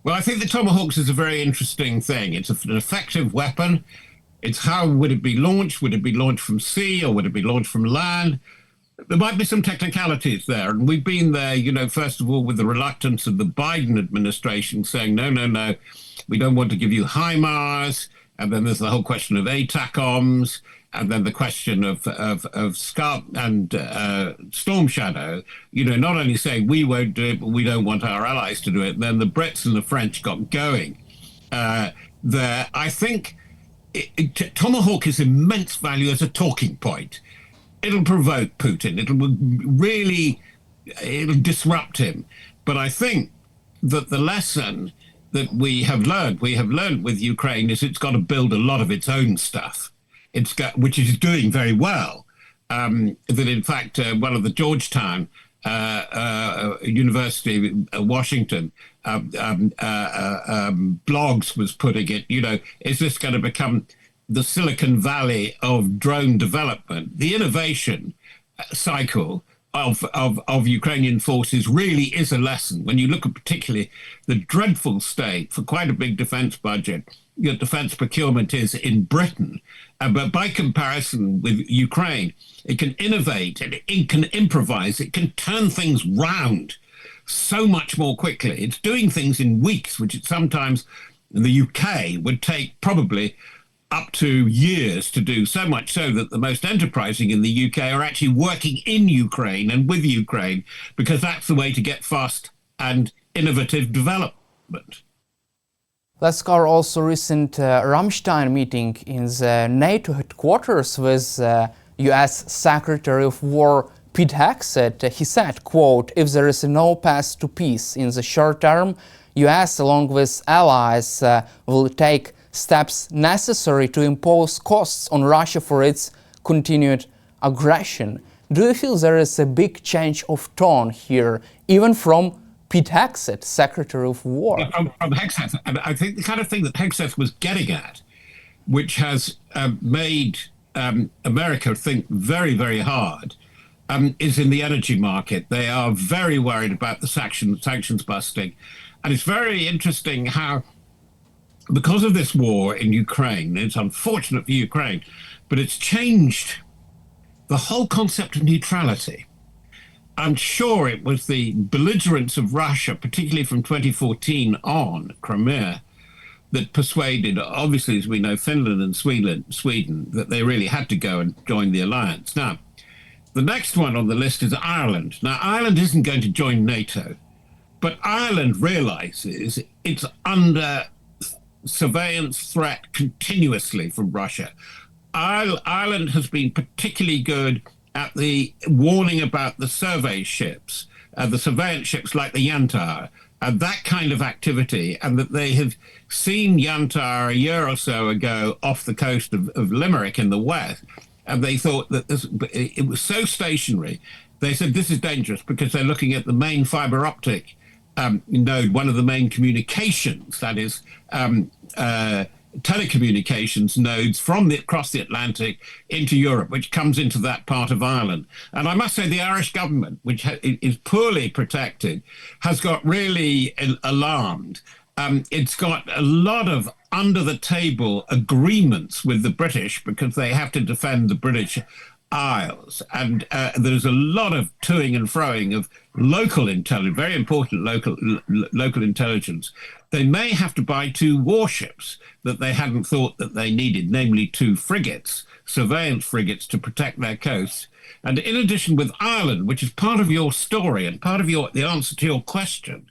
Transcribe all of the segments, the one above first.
Well, I think the Tomahawks is a very interesting thing. It's an effective weapon. It's how would it be launched? Would it be launched from sea or would it be launched from land? There might be some technicalities there. And we've been there, first of all, with the reluctance of the Biden administration saying, no, no, no, we don't want to give you HIMARS. And then there's the whole question of ATACMS. And then the question of SCARP and Storm Shadow, not only saying we won't do it, but we don't want our allies to do it. And then the Brits and the French got going there. I think Tomahawk is immense value as a talking point. It'll provoke Putin. It'll disrupt him. But I think that the lesson that we have learned with Ukraine is it's got to build a lot of its own stuff. Which is doing very well. That in fact, one of the Georgetown University, Washington blogs was putting it. Is this going to become the Silicon Valley of drone development? The innovation cycle of Ukrainian forces really is a lesson. When you look at particularly the dreadful state for quite a big defense budget, your defense procurement is in Britain. But by comparison with Ukraine, it can innovate, it can improvise, it can turn things round so much more quickly. It's doing things in weeks, which it sometimes in the UK would take probably up to years to do, so much so that the most enterprising in the UK are actually working in Ukraine and with Ukraine, because that's the way to get fast and innovative development. Let's cover also recent Ramstein meeting in the NATO headquarters with US Secretary of War Pete Hegseth. He said, quote, "If there is no path to peace in the short term, US along with allies will take steps necessary to impose costs on Russia for its continued aggression." Do you feel there is a big change of tone here, even from Pete Hegseth, Secretary of War? From Hegseth, and I think the kind of thing that Hegseth was getting at, which has made America think very, very hard, is in the energy market. They are very worried about the sanctions busting. And it's very interesting how, because of this war in Ukraine, it's unfortunate for Ukraine, but it's changed the whole concept of neutrality. I'm sure it was the belligerence of Russia, particularly from 2014 on, Crimea, that persuaded, obviously, as we know, Finland and Sweden, that they really had to go and join the alliance. Now, the next one on the list is Ireland. Now, Ireland isn't going to join NATO, but Ireland realizes it's under surveillance threat continuously from Russia. Ireland has been particularly good at the warning about the survey ships, the surveillance ships like the Yantar, that kind of activity, and that they have seen Yantar a year or so ago off the coast of Limerick in the west, and they thought that it was so stationary. They said this is dangerous because they're looking at the main fiber optic node, one of the main communications, that is telecommunications nodes from across the Atlantic into Europe, which comes into that part of Ireland. And I must say the Irish government, which is poorly protected, has got really alarmed. It's got a lot of under-the-table agreements with the British because they have to defend the British Isles. And there's a lot of toing and froing of local intelligence, very important local intelligence. They may have to buy 2 warships that they hadn't thought that they needed, namely 2 frigates, surveillance frigates, to protect their coasts. And in addition, with Ireland, which is part of your story and part of the answer to your question,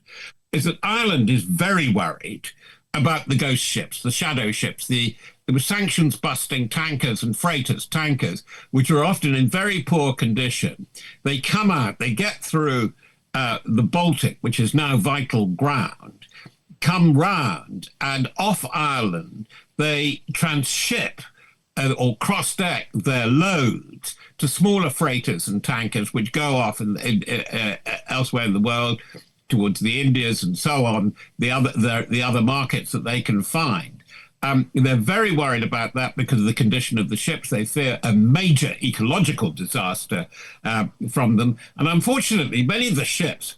is that Ireland is very worried about the ghost ships, the shadow ships, the sanctions-busting tankers and freighters, tankers, which are often in very poor condition. They come out, they get through the Baltic, which is now vital ground, come round, and off Ireland, they transship or cross-deck their loads to smaller freighters and tankers, which go off elsewhere in the world, towards the Indias and so on, the other markets that they can find. They're very worried about that because of the condition of the ships. They fear a major ecological disaster from them. And unfortunately, many of the ships,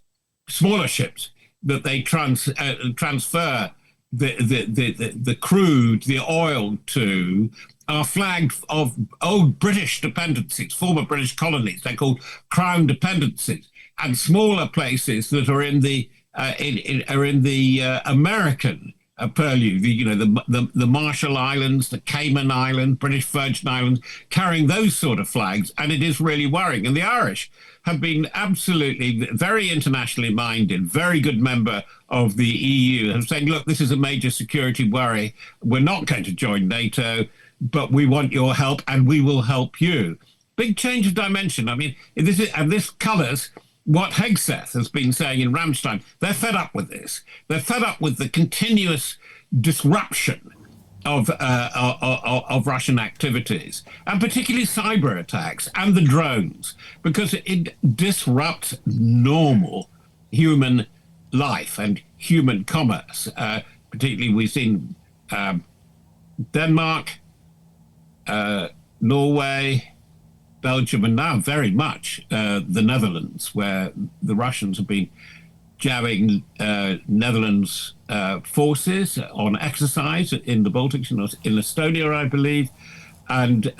smaller ships, that they transfer the crude, the oil to are flagged of old British dependencies, former British colonies. They're called crown dependencies, and smaller places that are in the American purview. The Marshall Islands, the Cayman Islands, British Virgin Islands, carrying those sort of flags, and it is really worrying. And the Irish have been absolutely very internationally minded, very good member of the EU, and saying, look, this is a major security worry. We're not going to join NATO, but we want your help, and we will help you. Big change of dimension. I mean, this colours what Hegseth has been saying in Ramstein. They're fed up with this. They're fed up with the continuous disruption of Russian activities, and particularly cyber attacks and the drones, because it disrupts normal human life and human commerce. Particularly, we've seen Denmark, Norway, Belgium, and now very much the Netherlands, where the Russians have been jabbing Netherlands forces on exercise in the Baltics, in Estonia, I believe. And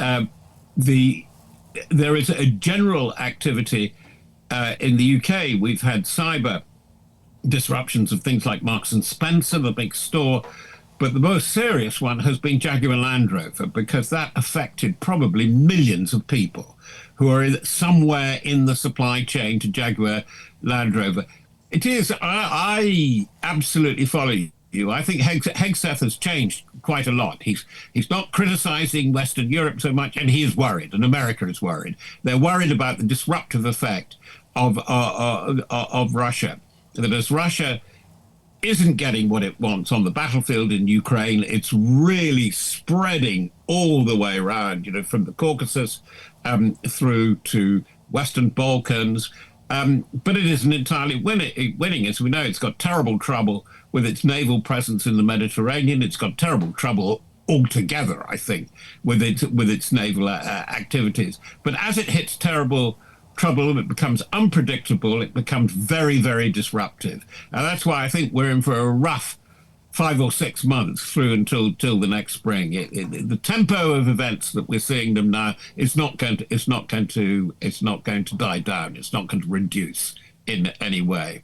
there is a general activity in the UK. We've had cyber disruptions of things like Marks and Spencer, the big store. But the most serious one has been Jaguar Land Rover, because that affected probably millions of people who are somewhere in the supply chain to Jaguar Land Rover. It is, I absolutely follow you. I think Hegseth has changed quite a lot. He's not criticizing Western Europe so much, and he is worried, and America is worried. They're worried about the disruptive effect of Russia. That as Russia isn't getting what it wants on the battlefield in Ukraine, it's really spreading all the way around, from the Caucasus through to Western Balkans. But it isn't entirely winning. As we know, it's got terrible trouble with its naval presence in the Mediterranean. It's got terrible trouble altogether, I think, with its naval activities. But as it hits terrible trouble, it becomes unpredictable, it becomes very, very disruptive. And that's why I think we're in for a rough 5 or 6 months through until the next spring. The tempo of events that we're seeing them now is not going to die down. It's not going to reduce in any way.